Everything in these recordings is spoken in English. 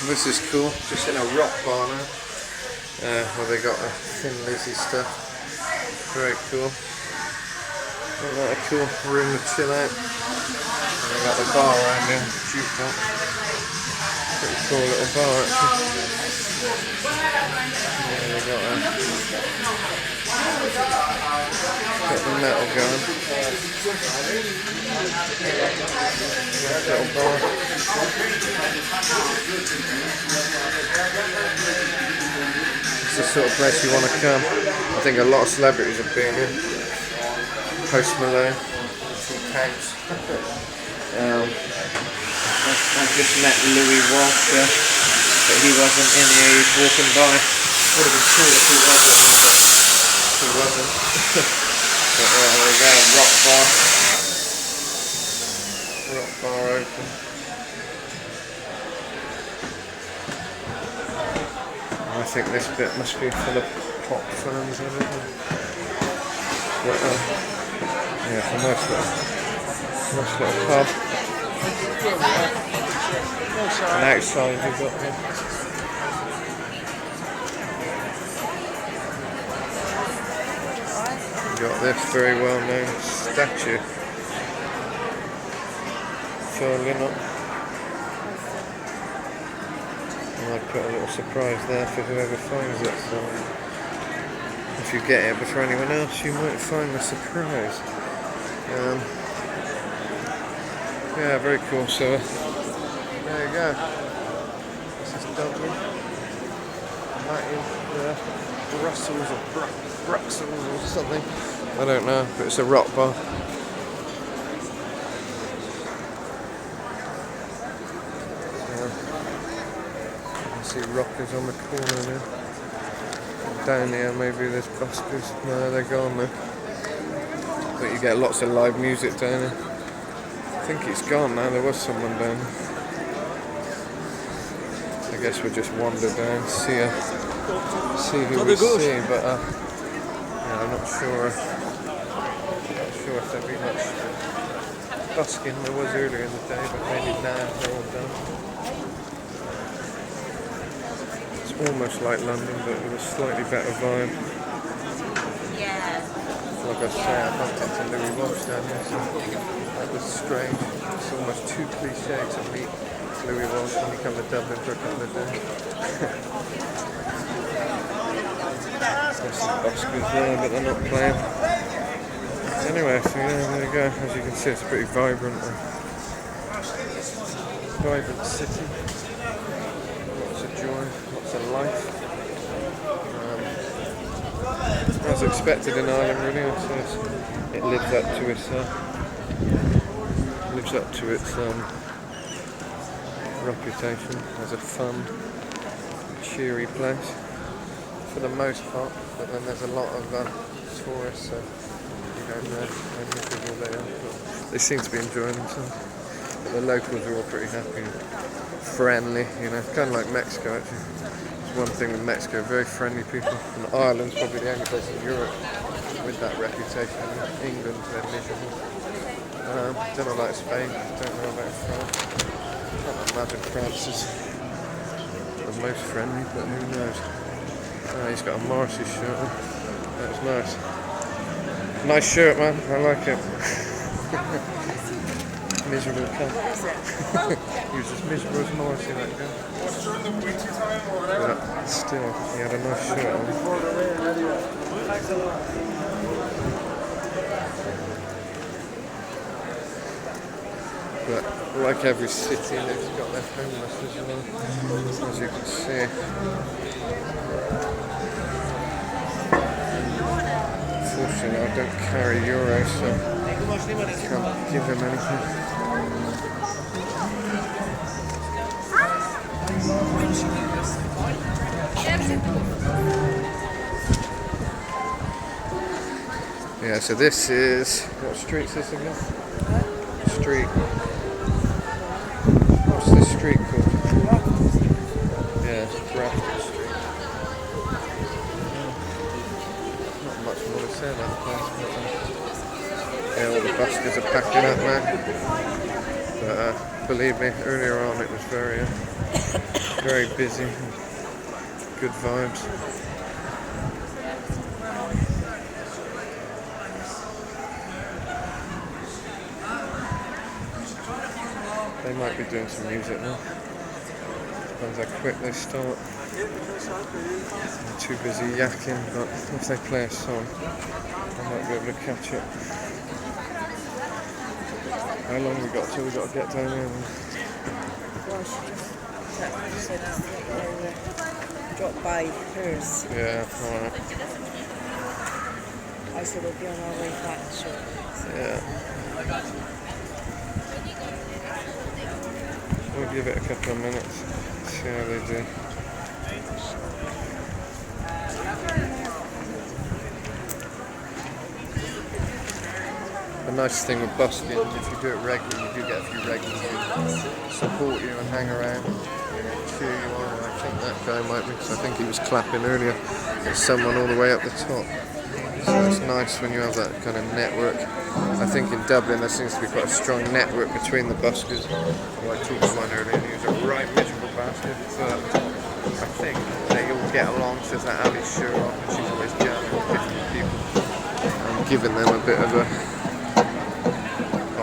This is cool, just in a rock bar now, where they got the Thin Lizzy stuff. Very cool. Isn't that a cool room to chill out? And they got the bar around here, jukebox. Pretty cool little bar actually. Yeah, they got the metal going. Nice little bar. It's the sort of place you want to come. I think a lot of celebrities have been here. Post Malone, Hanks. I just met Louis Walsh, but he wasn't in here, he was walking by. Would have been cool if he wasn't, but he wasn't. But yeah, there we go, rock bar open. I think this bit must be full of pop fans, isn't it? But, yeah, it's a nice little pub. And outside you've got here. You've got this very well known statue for Lynott. And I'd put a little surprise there for whoever finds it, so if you get it before anyone else you might find the surprise. Yeah, very cool. So there you go. This is Dublin. That is Brussels or Bruxelles or something. I don't know, but it's a rock bar. You can see rockers on the corner there. Down here maybe there's buskers. No, they're gone now. But you get lots of live music down here. I think it's gone now, there was someone down there. I guess we'll just wander down, see who we see, but yeah, I'm not sure if there'll be much busking. There was earlier in the day, but maybe now they're all done. It's almost like London, but with a slightly better vibe. Like I say, I bumped into Louis Walsh down here, so that was strange. It's almost too cliche to meet Louis Walsh when you come to Dublin for a couple of days. There's some buskers there, but they're not playing. Anyway, so yeah, there you go. As you can see, it's a pretty vibrant city. Lots of joy, lots of life. As expected in Ireland, really. So it lives up to its reputation as a fun, cheery place for the most part. But then there's a lot of tourists, so you don't know how miserable they are. But they seem to be enjoying themselves. But the locals are all pretty happy and friendly, you know, kind of like Mexico actually. One thing with Mexico, very friendly people, and Ireland's probably the only place in Europe with that reputation. England, they're miserable. Don't know about Spain, don't know about France. Can't imagine France is the most friendly, but who knows. He's got a Morrissey shirt on. That was nice. Nice shirt, man, I like it. Miserable cunt. He was as miserable as Morrissey, that guy. But still, he had a nice shirt on. But like every city, they've got their homeless as well, as you can see. Unfortunately, I don't carry euros, so I can't give him anything. Yeah, so this is, what street's this again? Street. What's this street called? Yeah, it's Grafton Street. Not much more to say about the place, but yeah, all the buskers are packing up now. But believe me, earlier on it was very Very busy. Good vibes. They might be doing some music now. Depends how quick they start. I'm too busy yakking, but if they play a song, I might be able to catch it. How long we got till we got to get down here? Well, she said drop by hers. Yeah, alright. I said we'll be on our way back shortly. So. Yeah. We'll give it a couple of minutes, see how they do. The nice thing with busking, if you do it regularly, you do get a few regulars who support you and hang around and cheer you on. And I think that guy might be, because I think he was clapping earlier. There's someone all the way up the top. So it's nice when you have that kind of network. I think in Dublin there seems to be quite a strong network between the buskers. Well, I talked to one earlier and he was a right miserable bastard, but I think they all get along. So there's that Ali Shur on, and she's always jamming with different people and giving them a bit of a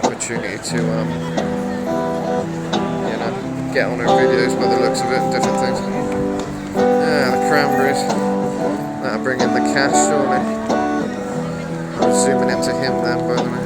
opportunity to you know, get on her videos by the looks of it and different things. Yeah, the cranberries. That'll bring in the cash, surely. I was zooming into him then, by the way.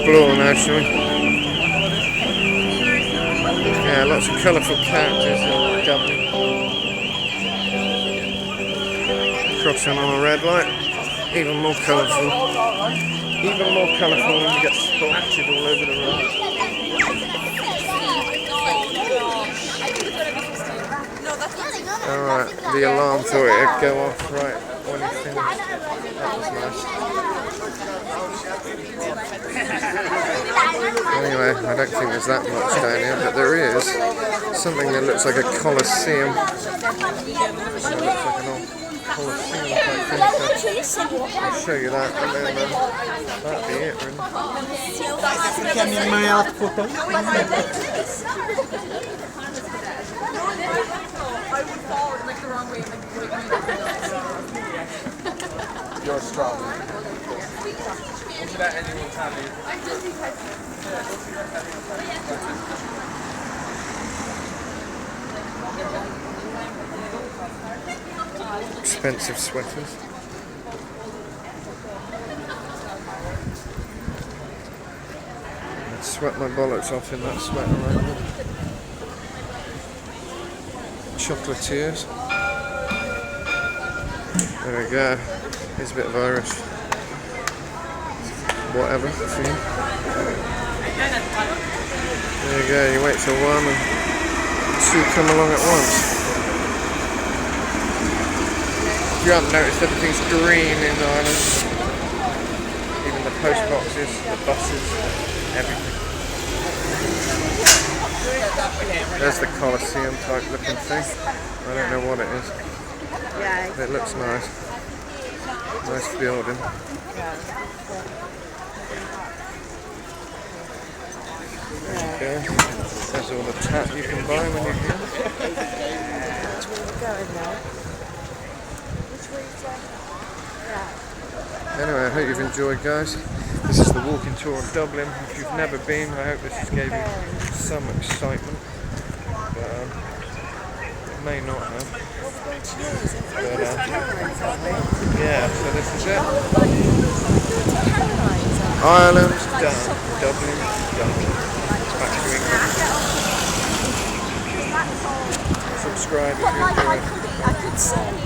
explore now, shall we? Yeah, lots of colourful characters in Dublin. Crossing on a red light, even more colourful. Even more colourful when you get splattered all over the road. Alright, the alarm thought it'd go off right when he finished. That was nice. Anyway, I don't think there's that much down here, but there is something that looks like a coliseum. It looks like an old coliseum type thing, so I'll show you that, and then that'll be it really. You're strong. Don't let anyone tell you. Expensive sweaters. I'd sweat my bollocks off in that sweater right now. Chocolatiers. There we go. Here's a bit of Irish. Whatever for you. There you go, you wait for one and two come along at once. If you haven't noticed, everything's green in Ireland. Even the post boxes, the buses, everything. There's the Colosseum type looking thing. I don't know what it is. Yeah. It looks nice. Nice building. There you go. There's all the tap you can buy when you're here. Which way are we going now? Which way is that? Anyway, I hope you've enjoyed, guys. This is the walking tour of Dublin. If you've never been, I hope this has gave you some excitement. But it may not have. But, yeah, so this is it. Ireland's done. Dublin done. Back to England. Subscribe if you're enjoying it.